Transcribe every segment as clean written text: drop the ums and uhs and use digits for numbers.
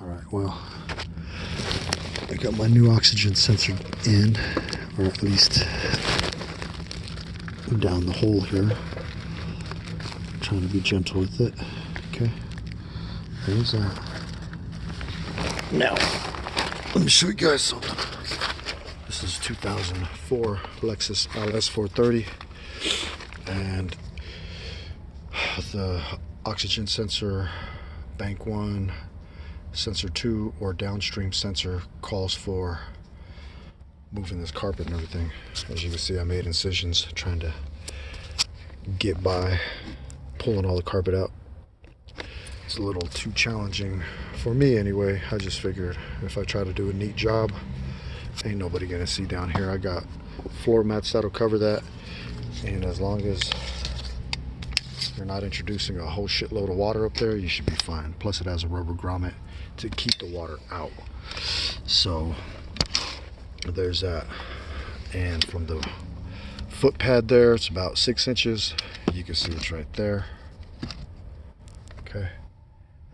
Alright, well, I got my new oxygen sensor in, or at least down the hole here. I'm trying to be gentle with it. Okay, there's that. Now, let me show you guys something. This is 2004 Lexus LS430, and the oxygen sensor, bank 1, sensor 2, or downstream sensor calls for moving this carpet and everything. As you can see, I made incisions trying to get by pulling all the carpet out. It's a little too challenging for me anyway. I just figured if I try to do a neat job, ain't nobody gonna see down here. I got floor mats that'll cover that, and as long as you're not introducing a whole shitload of water up there, you should be fine. Plus it has a rubber grommet to keep the water out. So there's that. And from the foot pad there, it's about 6 inches. You can see it's right there. Okay,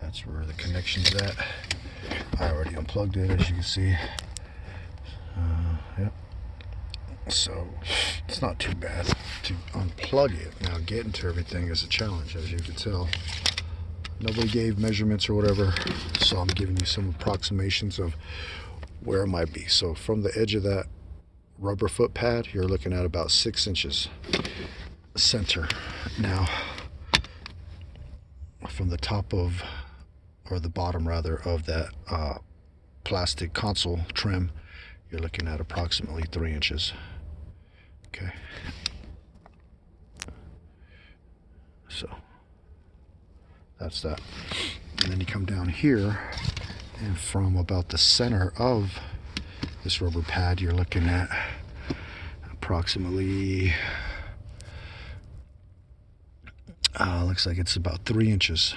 that's where the connection's at. I already unplugged it, as you can see. Yep. So it's not too bad to unplug it. Now getting to everything is a challenge, as you can tell. Nobody gave measurements or whatever, so I'm giving you some approximations of where it might be. So from the edge of that rubber foot pad, you're looking at about 6 inches center. Now from the top of, or the bottom rather, of that plastic console trim, you're looking at approximately 3 inches. Okay, so that's that. And then you come down here, and from about the center of this rubber pad, you're looking at approximately looks like it's about 3 inches.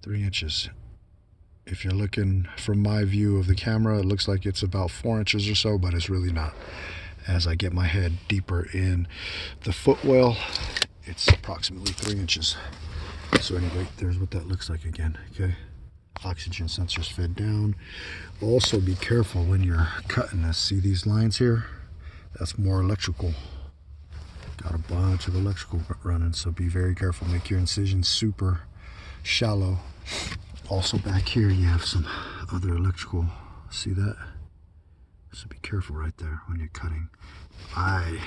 3 inches. If you're looking from my view of the camera, it looks like it's about 4 inches or so, but it's really not. As I get my head deeper in the footwell, it's approximately 3 inches. So anyway, there's what that looks like again. Okay, oxygen sensors fed down. Also be careful when you're cutting this. See these lines here? That's more electrical. Got a bunch of electrical running, so be very careful. Make your incisions super shallow. Also back here you have some other electrical. See that? So be careful right there when you're cutting. I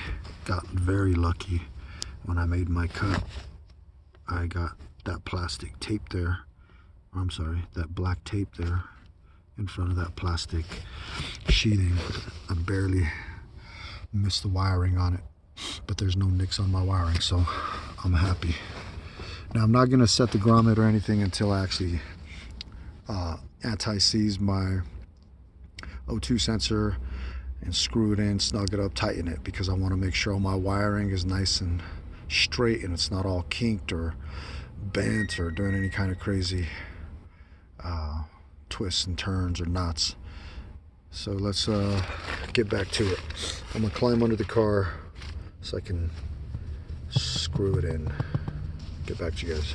got very lucky when I made my cut. I got that plastic tape there. I'm sorry, that black tape there in front of that plastic sheathing. I barely missed the wiring on it, but there's no nicks on my wiring, so I'm happy. Now I'm not gonna set the grommet or anything until I actually anti-seize my O2 sensor and screw it in, snug it up, tighten it, because I want to make sure my wiring is nice and straight and it's not all kinked or bent or doing any kind of crazy twists and turns or knots. So let's get back to it. I'm gonna climb under the car so I can screw it in. Get back to you guys.